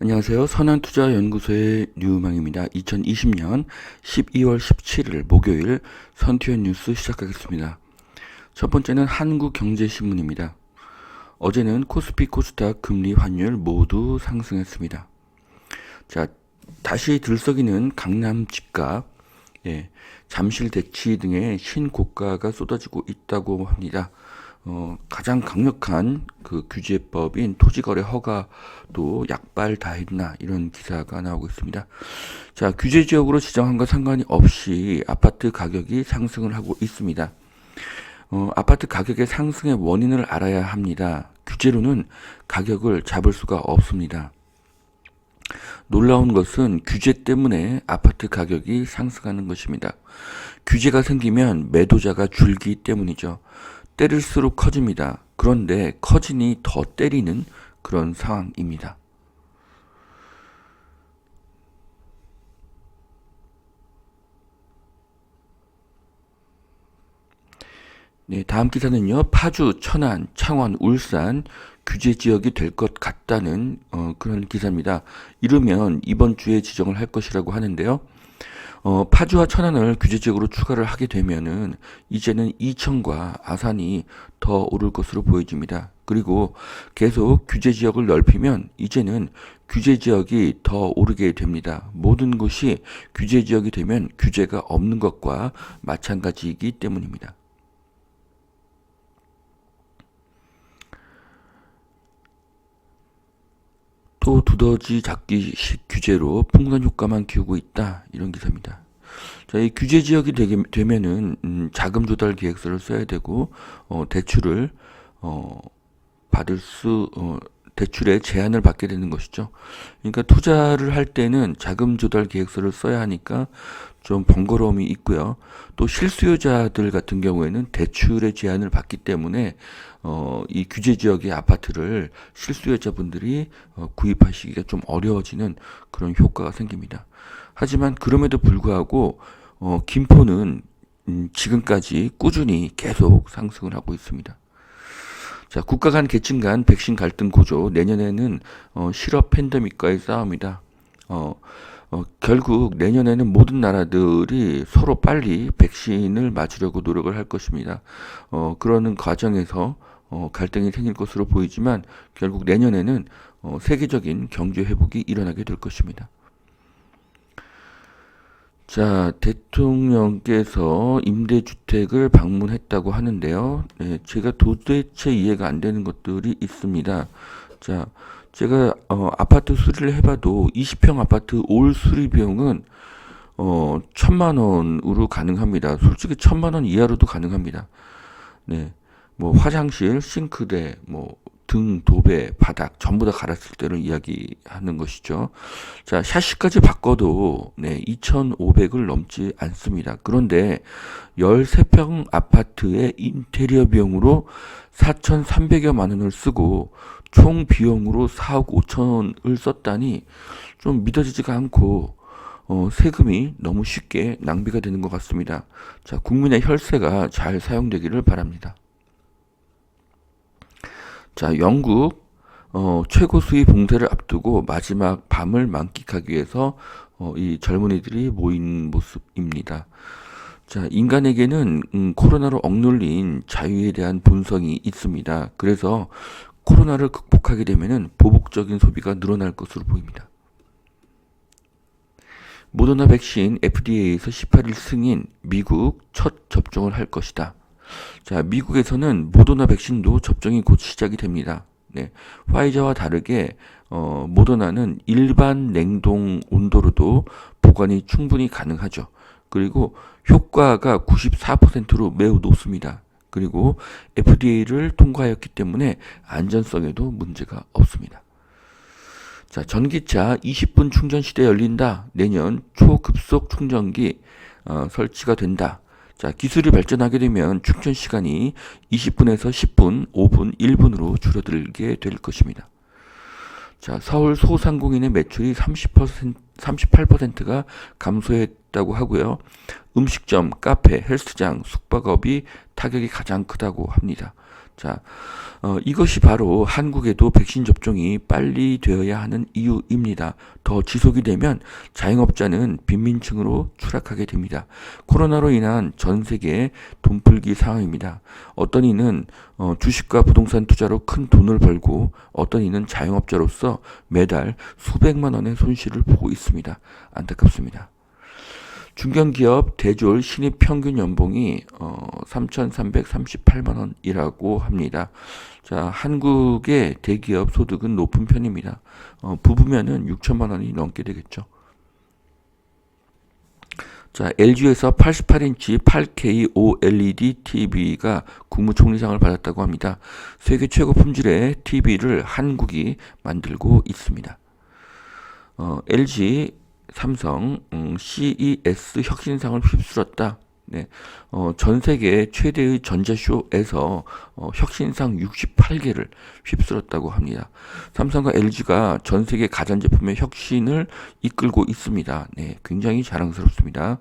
안녕하세요. 선한투자연구소의 류망입니다. 2020년 12월 17일 목요일 선투연 뉴스 시작하겠습니다. 첫 번째는 한국경제신문입니다. 어제는 코스피 코스닥 금리 환율 모두 상승했습니다. 자, 다시 들썩이는 강남 집값, 잠실 대치 등의 신고가가 쏟아지고 있다고 합니다. 가장 강력한 그 규제법인 토지거래 허가도 약발 다 했나 이런 기사가 나오고 있습니다. 자, 규제 지역으로 지정한 것 상관이 없이 아파트 가격이 상승을 하고 있습니다. 아파트 가격의 상승의 원인을 알아야 합니다. 규제로는 가격을 잡을 수가 없습니다. 놀라운 것은 규제 때문에 아파트 가격이 상승하는 것입니다. 규제가 생기면 매도자가 줄기 때문이죠. 때릴수록 커집니다. 그런데 커지니 더 때리는 그런 상황입니다. 네, 다음 기사는요. 파주, 천안, 창원, 울산 규제 지역이 될 것 같다는 그런 기사입니다. 이르면 이번 주에 지정을 할 것이라고 하는데요. 파주와 천안을 규제 지역으로 추가를 하게 되면은 이제는 이천과 아산이 더 오를 것으로 보여집니다. 그리고 계속 규제 지역을 넓히면 이제는 규제 지역이 더 오르게 됩니다. 모든 것이 규제 지역이 되면 규제가 없는 것과 마찬가지이기 때문입니다. 또 두더지 잡기식 규제로 풍선 효과만 키우고 있다. 이런 기사입니다. 자, 이 규제 지역이 되면은 자금 조달 계획서를 써야 되고 대출을 어, 받을 수 대출에 제한을 받게 되는 것이죠. 그러니까 투자를 할 때는 자금 조달 계획서를 써야 하니까 좀 번거로움이 있고요. 또 실수요자들 같은 경우에는 대출의 제한을 받기 때문에 이 규제 지역의 아파트를 실수요자분들이 구입하시기가 좀 어려워지는 그런 효과가 생깁니다. 하지만 그럼에도 불구하고 김포는 지금까지 꾸준히 계속 상승을 하고 있습니다. 자, 국가 간 계층 간 백신 갈등 고조, 내년에는 실업 팬데믹과의 싸움이다. 결국 내년에는 모든 나라들이 서로 빨리 백신을 맞으려고 노력을 할 것입니다. 그러는 과정에서 갈등이 생길 것으로 보이지만 결국 내년에는 세계적인 경제 회복이 일어나게 될 것입니다. 자, 대통령께서 임대주택을 방문했다고 하는데요. 네, 제가 도대체 이해가 안 되는 것들이 있습니다. 자, 제가 아파트 수리를 해봐도 20평 아파트 올 수리 비용은 1,000만 원으로 가능합니다. 솔직히 1,000만 원 이하로도 가능합니다. 네, 뭐 화장실, 싱크대, 뭐 등, 도배, 바닥 전부 다 갈았을 때를 이야기하는 것이죠. 자, 샤시까지 바꿔도 2,500을 넘지 않습니다. 그런데 13평 아파트의 인테리어 비용으로 4,300여만 원을 쓰고 총 비용으로 4억 5천을 썼다니 좀 믿어지지가 않고 세금이 너무 쉽게 낭비가 되는 것 같습니다. 자, 국민의 혈세가 잘 사용되기를 바랍니다. 자, 영국 최고 수위 봉쇄를 앞두고 마지막 밤을 만끽하기 위해서 이 젊은이들이 모인 모습입니다. 자, 인간에게는 코로나로 억눌린 자유에 대한 본성이 있습니다. 그래서 코로나를 극복하게 되면은 보복적인 소비가 늘어날 것으로 보입니다. 모더나 백신 FDA에서 18일 승인, 미국 첫 접종을 할 것이다. 자, 미국에서는 모더나 백신도 접종이 곧 시작이 됩니다. 네, 화이자와 다르게 모더나는 일반 냉동 온도로도 보관이 충분히 가능하죠. 그리고 효과가 94%로 매우 높습니다. 그리고 FDA를 통과하였기 때문에 안전성에도 문제가 없습니다. 자, 전기차 20분 충전 시대 열린다. 내년 초급속 충전기 설치가 된다. 자, 기술이 발전하게 되면 충전 시간이 20분에서 10분, 5분, 1분으로 줄어들게 될 것입니다. 자, 서울 소상공인의 매출이 38%가 감소했다고 하고요. 음식점, 카페, 헬스장, 숙박업이 타격이 가장 크다고 합니다. 자, 이것이 바로 한국에도 백신 접종이 빨리 되어야 하는 이유입니다. 더 지속이 되면 자영업자는 빈민층으로 추락하게 됩니다. 코로나로 인한 전 세계 돈풀기 상황입니다. 어떤 이는 주식과 부동산 투자로 큰 돈을 벌고 어떤 이는 자영업자로서 매달 수백만 원의 손실을 보고 있습니다. 안타깝습니다. 중견기업 대졸 신입 평균 연봉이 3,338만 원이라고 합니다. 자, 한국의 대기업 소득은 높은 편입니다. 부부면은 6천만 원이 넘게 되겠죠. 자, LG에서 88인치 8K OLED TV가 국무총리상을 받았다고 합니다. 세계 최고 품질의 TV를 한국이 만들고 있습니다. LG 삼성 CES 혁신상을 휩쓸었다. 네, 전 세계 최대의 전자쇼에서 혁신상 68개를 휩쓸었다고 합니다. 삼성과 LG가 전 세계 가전제품의 혁신을 이끌고 있습니다. 네, 굉장히 자랑스럽습니다.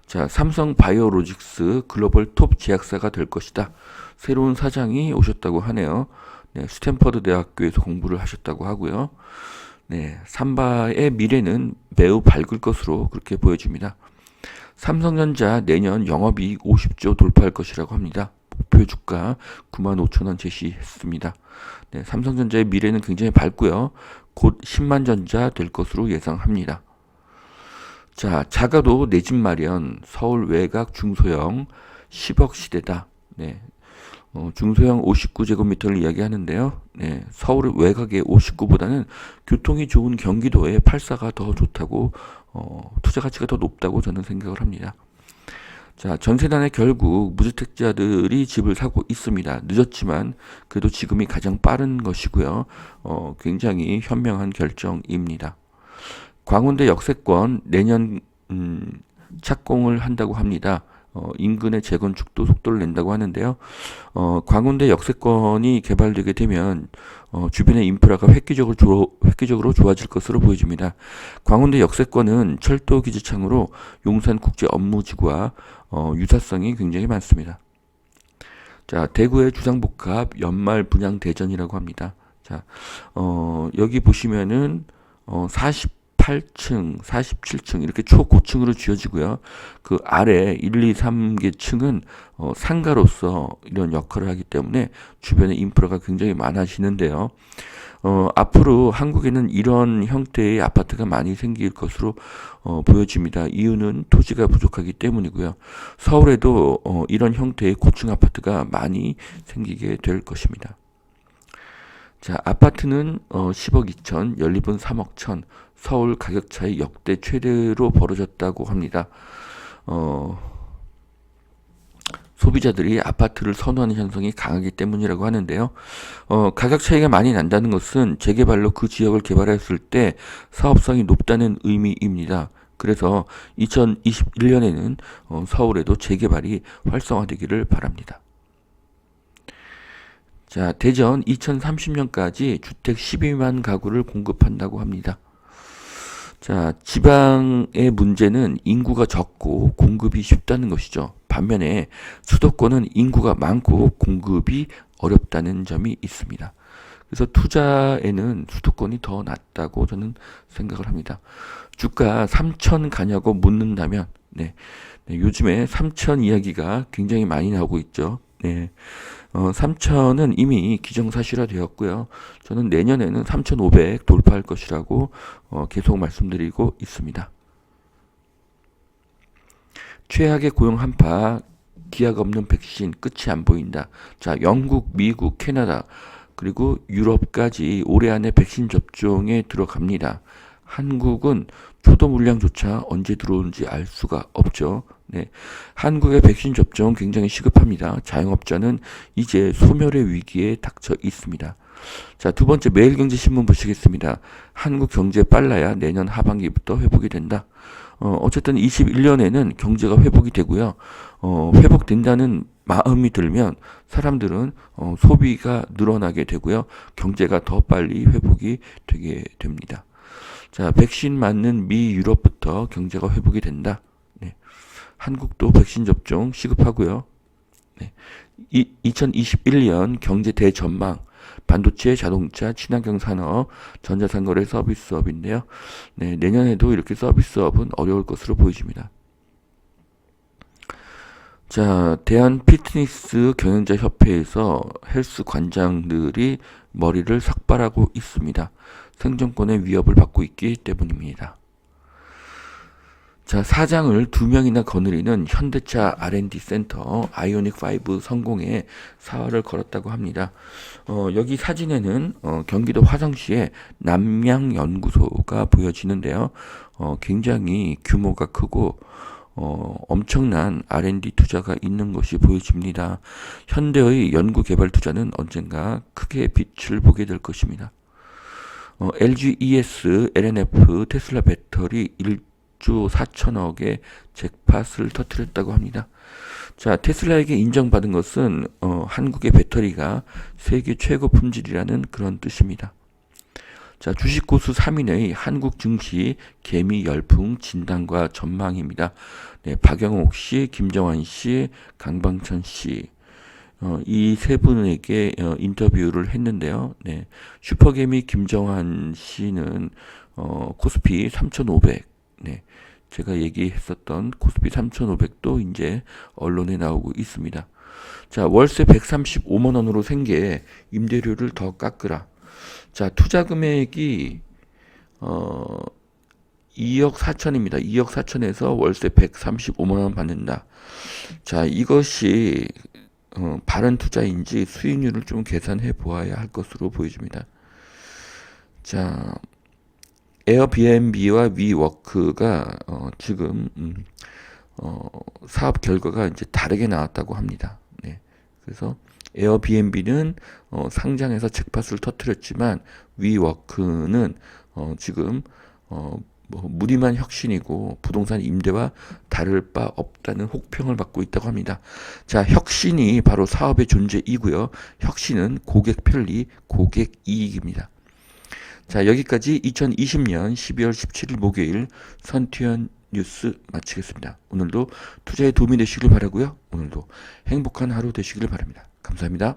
자, 삼성 바이오로직스 글로벌 톱 제약사가 될 것이다. 새로운 사장이 오셨다고 하네요. 네, 스탠퍼드 대학교에서 공부를 하셨다고 하고요. 네, 삼바의 미래는 매우 밝을 것으로 그렇게 보여집니다. 삼성전자 내년 영업이익 50조 돌파할 것이라고 합니다. 목표 주가 95,000원 제시했습니다. 네, 삼성전자의 미래는 굉장히 밝고요. 곧 10만 전자 될 것으로 예상합니다. 자, 작아도 내 집 마련, 서울 외곽 중소형 10억 시대다. 네, 중소형 59제곱미터를 이야기하는데요. 네, 서울 외곽의 59보다는 교통이 좋은 경기도의 84가 더 좋다고 투자 가치가 더 높다고 저는 생각을 합니다. 자, 전세난에 결국 무주택자들이 집을 사고 있습니다. 늦었지만 그래도 지금이 가장 빠른 것이고요. 굉장히 현명한 결정입니다. 광운대 역세권 내년 착공을 한다고 합니다. 인근의 재건축도 속도를 낸다고 하는데요. 광운대 역세권이 개발되게 되면 주변의 인프라가 획기적으로 좋아질 것으로 보여집니다. 광운대 역세권은 철도 기지창으로 용산 국제 업무지구와 유사성이 굉장히 많습니다. 자, 대구의 주상복합 연말 분양 대전이라고 합니다. 자, 여기 보시면은 48층, 47층 이렇게 초고층으로 지어지고요. 그 아래 1, 2, 3개 층은 상가로서 이런 역할을 하기 때문에 주변에 인프라가 굉장히 많아지는데요. 앞으로 한국에는 이런 형태의 아파트가 많이 생길 것으로 보여집니다. 이유는 토지가 부족하기 때문이고요. 서울에도 이런 형태의 고층 아파트가 많이 생기게 될 것입니다. 자, 아파트는 10억 2천, 연립은 3억 천, 서울 가격 차이 역대 최대로 벌어졌다고 합니다. 소비자들이 아파트를 선호하는 현상이 강하기 때문이라고 하는데요. 가격 차이가 많이 난다는 것은 재개발로 그 지역을 개발했을 때 사업성이 높다는 의미입니다. 그래서 2021년에는 서울에도 재개발이 활성화되기를 바랍니다. 자, 대전 2030년까지 주택 12만 가구를 공급한다고 합니다. 자, 지방의 문제는 인구가 적고 공급이 쉽다는 것이죠. 반면에 수도권은 인구가 많고 공급이 어렵다는 점이 있습니다. 그래서 투자에는 수도권이 더 낫다고 저는 생각을 합니다. 주가 3천 가냐고 묻는다면, 네, 요즘에 3천 이야기가 굉장히 많이 나오고 있죠. 네. 3천은 이미 기정사실화 되었고요. 저는 내년에는 3,500 돌파할 것이라고 계속 말씀드리고 있습니다. 최악의 고용 한파, 기약 없는 백신, 끝이 안 보인다. 자, 영국, 미국, 캐나다, 그리고 유럽까지 올해 안에 백신 접종에 들어갑니다. 한국은 초도 물량조차 언제 들어오는지 알 수가 없죠. 네, 한국의 백신 접종 굉장히 시급합니다. 자영업자는 이제 소멸의 위기에 닥쳐 있습니다. 자, 두 번째 매일경제신문 보시겠습니다. 한국 경제 빨라야 내년 하반기부터 회복이 된다. 어쨌든 21년에는 경제가 회복이 되고요. 회복된다는 마음이 들면 사람들은 소비가 늘어나게 되고요. 경제가 더 빨리 회복이 되게 됩니다. 자, 백신 맞는 미, 유럽부터 경제가 회복이 된다. 네. 한국도 백신 접종 시급하고요. 네. 2021년 경제 대전망, 반도체, 자동차, 친환경 산업, 전자상거래 서비스업인데요. 네, 내년에도 이렇게 서비스업은 어려울 것으로 보여집니다. 자, 대한 피트니스 경영자 협회에서 헬스 관장들이 머리를 삭발하고 있습니다. 생존권의 위협을 받고 있기 때문입니다. 자, 사장을 2명이나 거느리는 현대차 R&D 센터 아이오닉5 성공에 사활을 걸었다고 합니다. 여기 사진에는 경기도 화성시의 남양연구소가 보여지는데요. 굉장히 규모가 크고 엄청난 R&D 투자가 있는 것이 보여집니다. 현대의 연구개발 투자는 언젠가 크게 빛을 보게 될 것입니다. LG ES, LNF, 테슬라 배터리 1조 4천억의 잭팟을 터뜨렸다고 합니다. 자, 테슬라에게 인정받은 것은 한국의 배터리가 세계 최고 품질이라는 그런 뜻입니다. 자, 주식 고수 3인의 한국 증시 개미 열풍 진단과 전망입니다. 네, 박영옥 씨, 김정환 씨, 강방천 씨, 이 세 분에게 인터뷰를 했는데요. 네, 슈퍼개미 김정환 씨는 코스피 3,500, 네, 제가 얘기했었던 코스피 3,500도 이제 언론에 나오고 있습니다. 자, 월세 135만 원으로 생계 임대료를 더 깎으라. 자, 투자 금액이 2억 4천입니다. 2억 4천에서 월세 135만 원 받는다. 자, 이것이 바른 투자인지 수익률을 좀 계산해 보아야 할 것으로 보여집니다. 자, 에어비앤비와 위워크가 지금 사업 결과가 이제 다르게 나왔다고 합니다. 네. 그래서 에어비앤비는 상장해서 잭팟을 터뜨렸지만 위워크는 지금 무리만 혁신이고 부동산 임대와 다를 바 없다는 혹평을 받고 있다고 합니다. 자, 혁신이 바로 사업의 존재이고요. 혁신은 고객 편리, 고객 이익입니다. 자, 여기까지 2020년 12월 17일 목요일 선투현 뉴스 마치겠습니다. 오늘도 투자에 도움이 되시길 바라고요. 오늘도 행복한 하루 되시길 바랍니다. 감사합니다.